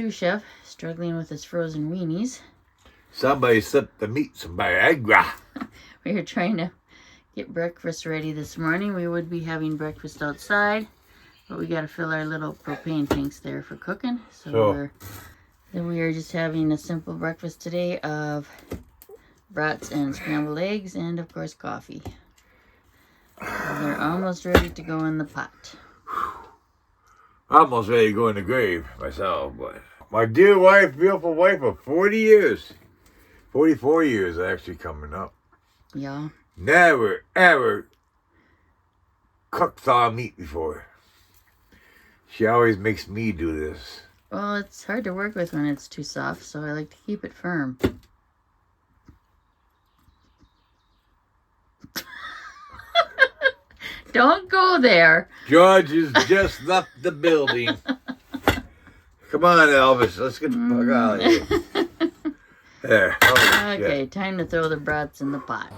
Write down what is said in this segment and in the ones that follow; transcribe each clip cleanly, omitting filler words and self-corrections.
sous chef, struggling with his frozen weenies. Somebody slipped the meat, some Viagra. We were trying to get breakfast ready this morning. We would be having breakfast outside, but we got to fill our little propane tanks there for cooking. So we are just having a simple breakfast today of brats and scrambled eggs and, of course, coffee. So they're almost ready to go in the pot. Almost ready to go in the grave myself, but my dear wife, beautiful wife of 40 years, 44 years actually coming up. Yeah. Never, ever cooked thaw meat before. She always makes me do this. Well, it's hard to work with when it's too soft, so I like to keep it firm. Don't go there. George has just left the building. Come on, Elvis. Let's get the fuck out of here. There. Okay, shit. Time to throw the brats in the pot.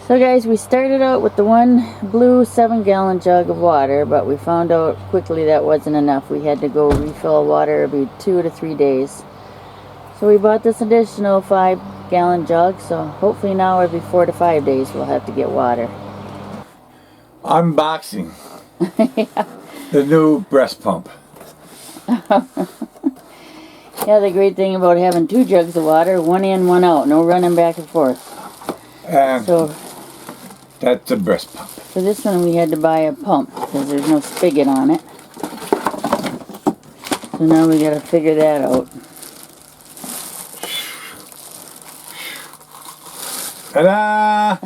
So guys, we started out with the one blue 7-gallon jug of water, but we found out quickly that wasn't enough. We had to go refill water every 2 to 3 days. So we bought this additional 5-gallon jug, so hopefully now every 4 to 5 days we'll have to get water. Unboxing. Yeah. The new breast pump. Yeah, the great thing about having 2 jugs of water, one in, one out, no running back and forth. And so that's a breast pump. For this one we had to buy a pump because there's no spigot on it. So now we got to figure that out. Ta-da!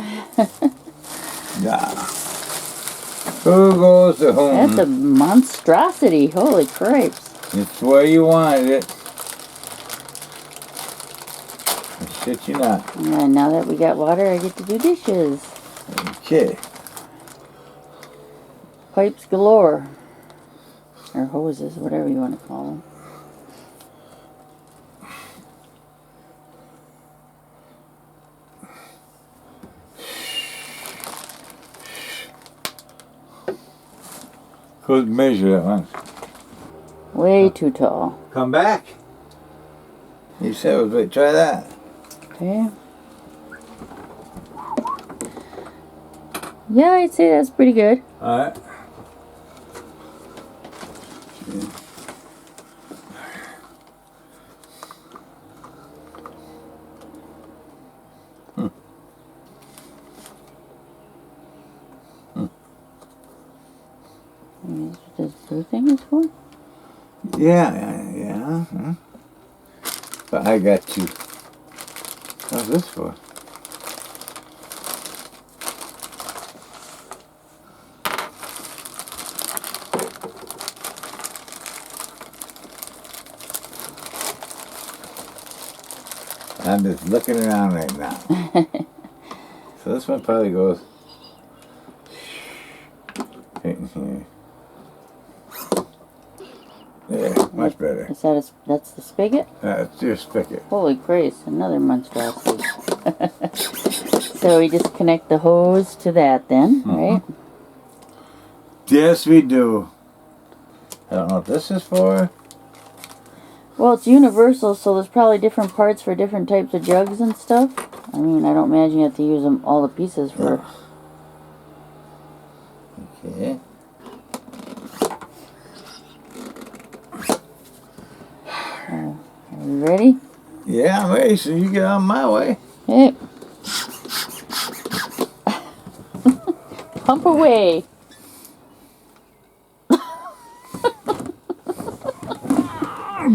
Yeah. Who goes to home? That's a monstrosity. Holy cripes. It's where you wanted it. Shit you not. Yeah, now that we got water, I get to do dishes. Okay. Pipes galore. Or hoses, whatever you want to call them. Go measure that one. Way too tall. Come back. You said it was good. Try that. Okay. Yeah, I'd say that's pretty good. Alright. Is what this blue thing is for? Yeah. But I got you. What's this for? I'm just looking around right now. So this one probably goes right in here. There, much better. Is that that's the spigot? That's your spigot. Holy Christ, another monstrosity. So we just connect the hose to that then, right? Yes, we do. I don't know what this is for. Well, it's universal, so there's probably different parts for different types of jugs and stuff. I mean, I don't imagine you have to use them all the pieces for... Okay. Are we ready? Yeah, I'm ready, so you get on my way. Hey. Pump away.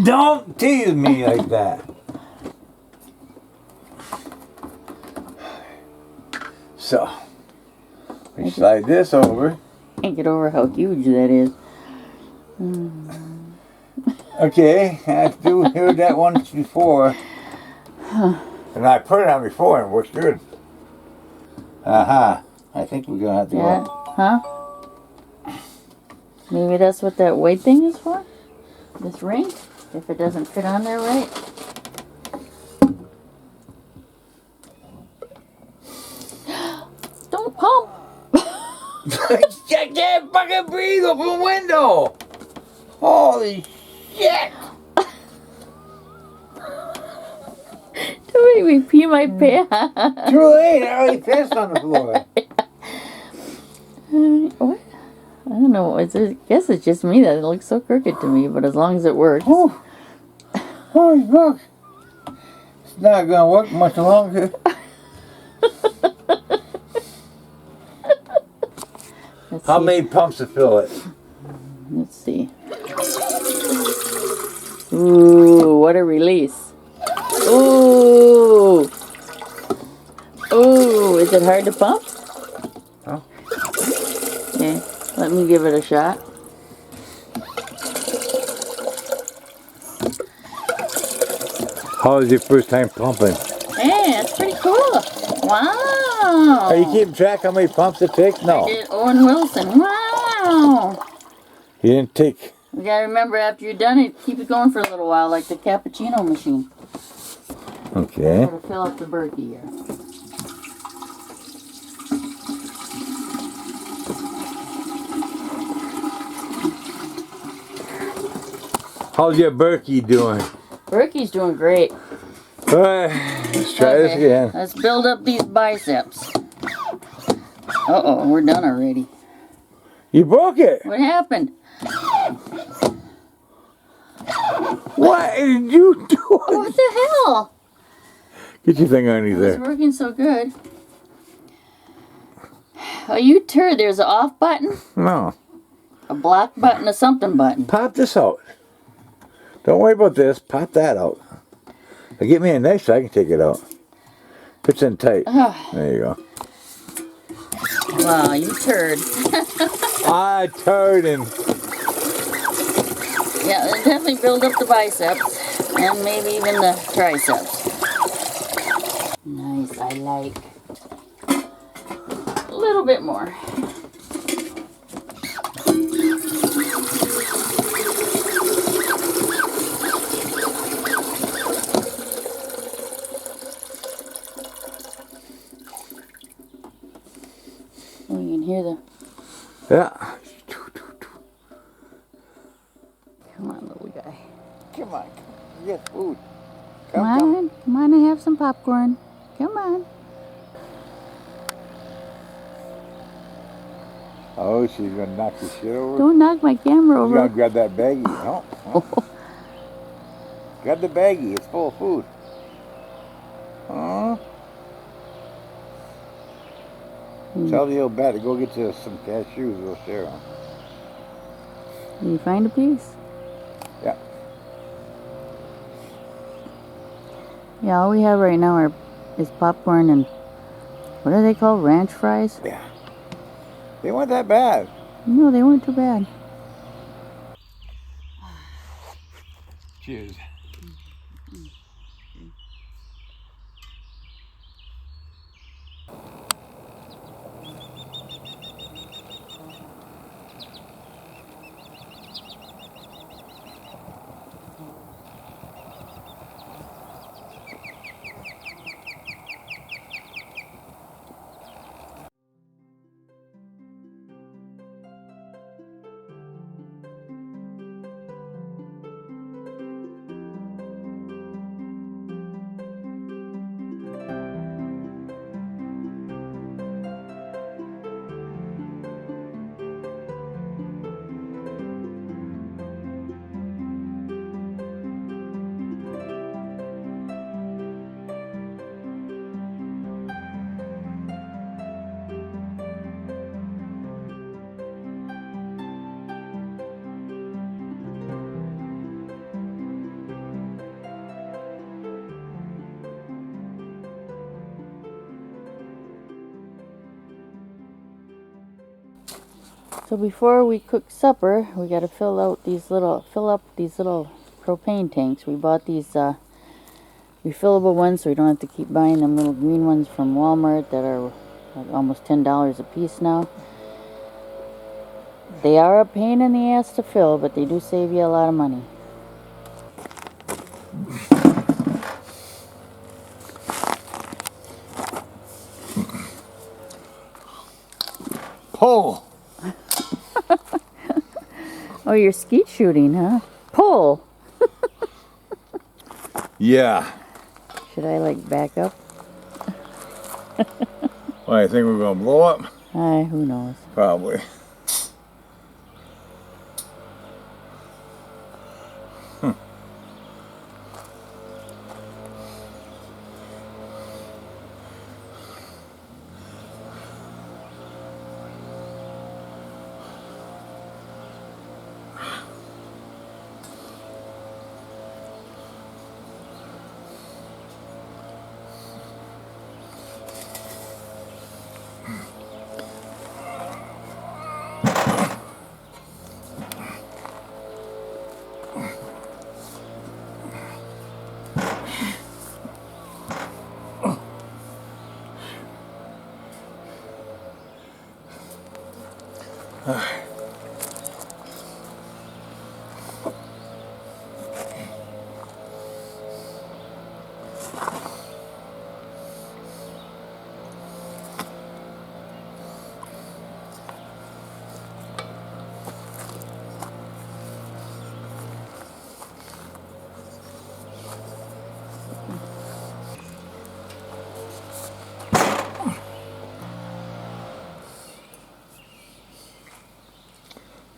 Don't tease me like that. So, we slide this over. Can't get over how huge that is. Okay, I do hear that once before. And I put it on before and it works good. I think we're gonna have to go. Huh? Maybe that's what that white thing is for? This ring? If it doesn't fit on there right. Don't pump! I can't fucking breathe open the window! Holy shit! made me pee my pants. Too late. I already pissed on the floor. What? I don't know. I guess it's just me that it looks so crooked to me, but as long as it works. Oh, look. It's not going to work much longer. How many pumps to fill it? Let's see. Ooh, what a release. Ooh. Ooh, is it hard to pump? Oh. Okay, let me give it a shot. How was your first time pumping? Hey, that's pretty cool. Wow. Are you keeping track how many pumps it takes? No. I did Owen Wilson. Wow. You didn't take. You gotta remember after you're done it, keep it going for a little while, like the cappuccino machine. Okay. Gotta fill up the Berkey here. How's your Berkey doing? Berkey's doing great. Alright, let's try this again. Let's build up these biceps. Uh-oh, we're done already. You broke it. What happened? What did you do? What the hell? Get your thing underneath It's there. working so good. Oh, you turd. There's an off button, No. a black button, a something button. Pop this out. Don't worry about this. Pop that out. Now get me a knife so I can take it out. Fits in tight. There you go. Wow, you turd. I turning. Yeah, it'll definitely build up the biceps and maybe even the triceps. Nice, I like. A little bit more. Oh, you can hear the... Yeah. Come on, little guy. Come on. Get food. Come on, come on and have some popcorn. Come on. Oh, she's going to knock the shit over. Don't knock my camera She's going over. to grab that baggie. No. Grab the baggie. It's full of food. Tell the old bat to go get you some cashews. We'll share them. Did you find a piece? Yeah. Yeah, all we have right now is popcorn and what are they called? Ranch fries? Yeah. They weren't that bad. No, they weren't too bad. Cheers. So before we cook supper, we got to fill up these little propane tanks. We bought these refillable ones, so we don't have to keep buying them little green ones from Walmart that are like almost $10 a piece now. They are a pain in the ass to fill, but they do save you a lot of money. Pull. Oh, you're skeet shooting, huh? Pull. Yeah. Should I like back up? Well, I think we're gonna blow up. Who knows? Probably.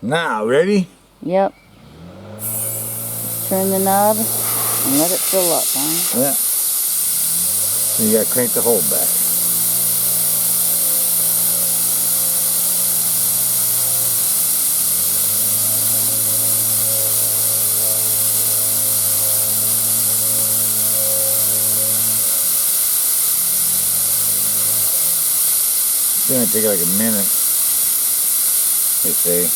Now, ready? Yep. Just turn the knob and let it fill up, huh? Yeah. You gotta crank the hole back. It's gonna take like a minute, they say.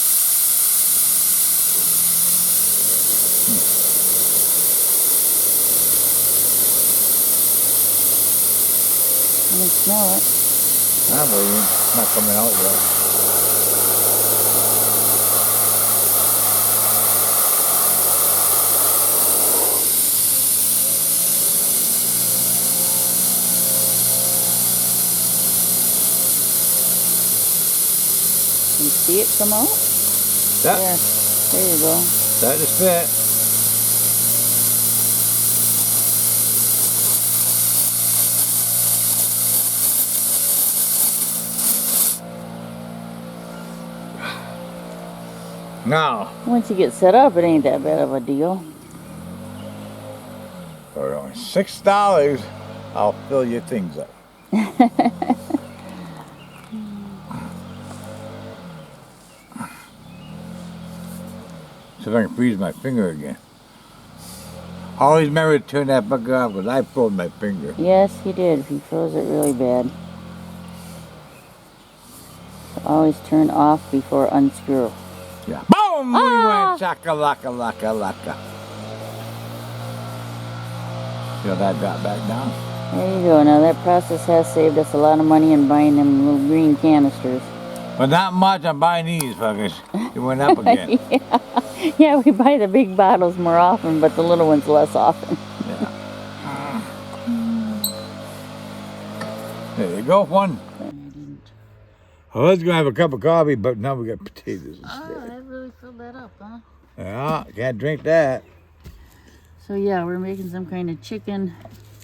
I can smell it. Not really. It's not coming out yet. Can you see it come out? Yeah. There you go. That is fit. Now, Once you get set up, it ain't that bad of a deal. for only $6, I'll fill your things up. See if I can freeze my finger again. Always remember to turn that bugger off because I froze my finger. Yes, he did. He froze it really bad. So always turn off before unscrew. Yeah. Boom! We went chaka-laka-laka-laka. Feel that drop back down? There you go. Now that process has saved us a lot of money in buying them little green canisters. But not much on buying these fuckers. It went up again. Yeah, we buy the big bottles more often, but the little ones less often. Yeah. There you go, one. I was going to have a cup of coffee, but now we got potatoes instead. Oh, that really filled that up, huh? Yeah, can't drink that. So yeah, we're making some kind of chicken,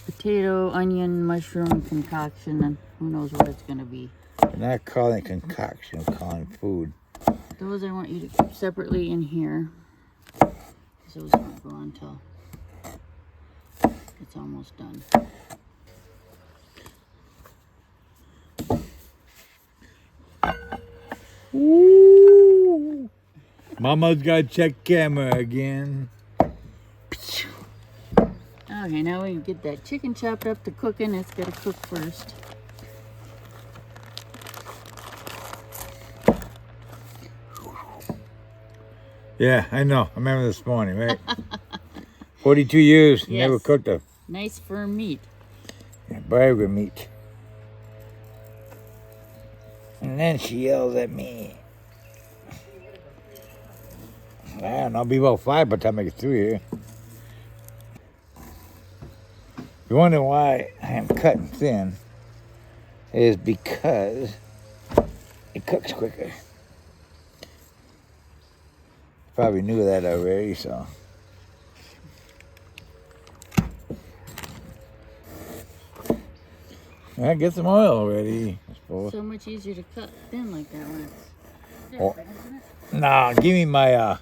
potato, onion, mushroom concoction, and who knows what it's going to be. We're not calling it concoction, we're calling it food. Those I want you to keep separately in here. Those won't go on till it's almost done. Ooh. Mama's got to check camera again. Okay, now we can get that chicken chopped up to cooking. It's got to cook first. Yeah, I know. I remember this morning, right? 42 years, Yes. never cooked a Nice firm meat. burger meat. And then she yells at me. Man, I'll be about 5 by the time I get through here. You wonder why I am cutting thin? Is because it cooks quicker. Probably knew that already, so. Yeah, get some oil already, I suppose. So much easier to cut thin like that when it's Oh. different, isn't it? Nah, give me my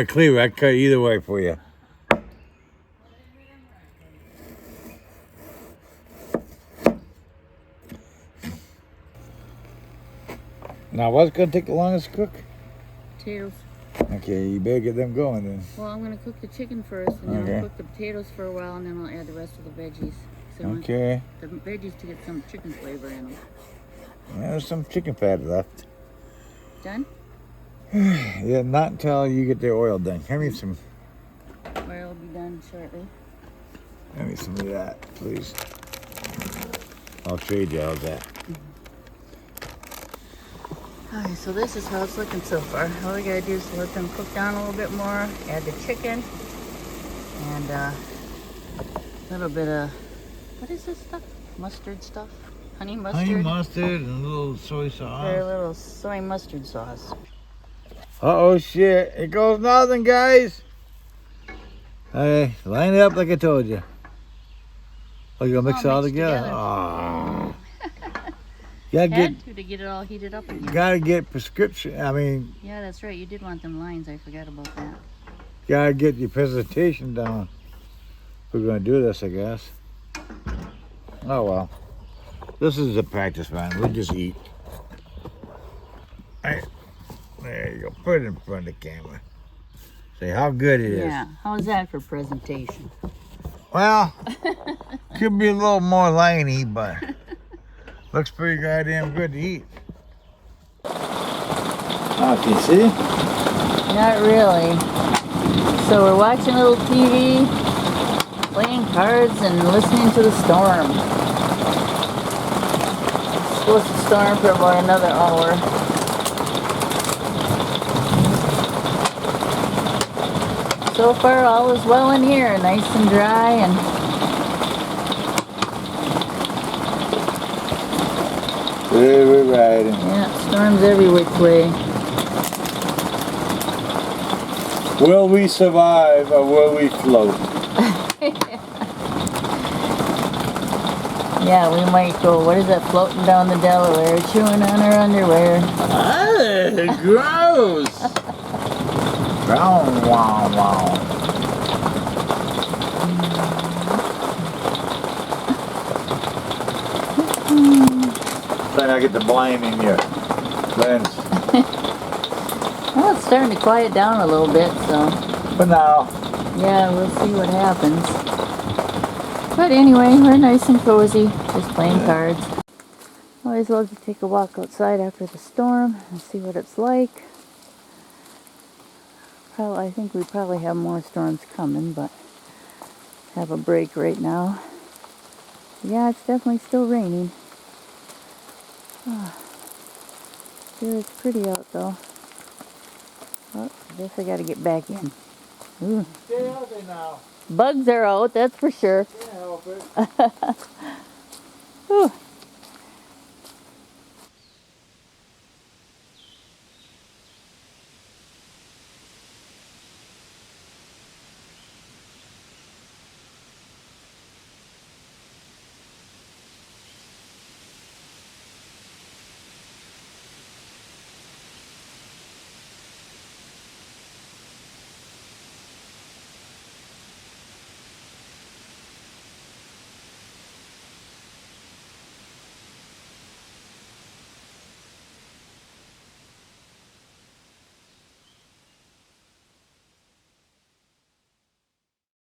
cleaver. I can cut either way for you. Now, what's gonna take the longest to cook? Potatoes. Okay, you better get them going then. Well, I'm gonna cook the chicken first, and then Okay. I'll cook the potatoes for a while, and then I'll add the rest of the veggies. So I want Okay. the veggies to get some chicken flavor in them. Yeah, there's some chicken fat left. Done? Yeah, not until you get the oil done. Hand me some. Oil will be done shortly. Hand me some of that, please. I'll trade you all that. Okay, so this is how it's looking so far. All we gotta do is let them cook down a little bit more, add the chicken, and a little bit of, what is this stuff? Mustard stuff? Honey mustard? Honey mustard and a little soy sauce. Very little soy mustard sauce. Uh-oh, shit. It goes nothing, guys. Hey, line it up like I told you. Oh, you gonna mix it all mixed together? together. Oh. Gotta Had to get it all heated up again. gotta get prescription. I mean, Yeah, that's right. You did want them lines. I forgot about that. gotta get your presentation down. We're gonna do this, I guess. Oh well. This is a practice run. We'll just eat. Right. There you go. Put it in front of the camera. Say how good it is. Yeah. How's that for presentation? Well, could be a little more liney, but looks pretty goddamn good to eat. Can you see? Not really. So we're watching a little TV, playing cards, and listening to the storm. It's supposed to storm for about another hour. So far, all is well in here, nice and dry, and We're riding. yeah, storms every which way. Will we survive or will we float? Yeah, we might go. What is that floating down the Delaware, chewing on our underwear? Ah, gross. Wow, wow, wow. Try not to get the blame in your lens. Well, it's starting to quiet down a little bit, so For now. yeah, we'll see what happens. But anyway, we're nice and cozy, just playing cards. Always love to take a walk outside after the storm and see what it's like. I think we probably have more storms coming, but have a break right now. Yeah, it's definitely still raining. Sure, it's pretty out though. Well, I guess I gotta get back in. Ooh. Stay out there now. Bugs are out, that's for sure. Can't help it. Whew.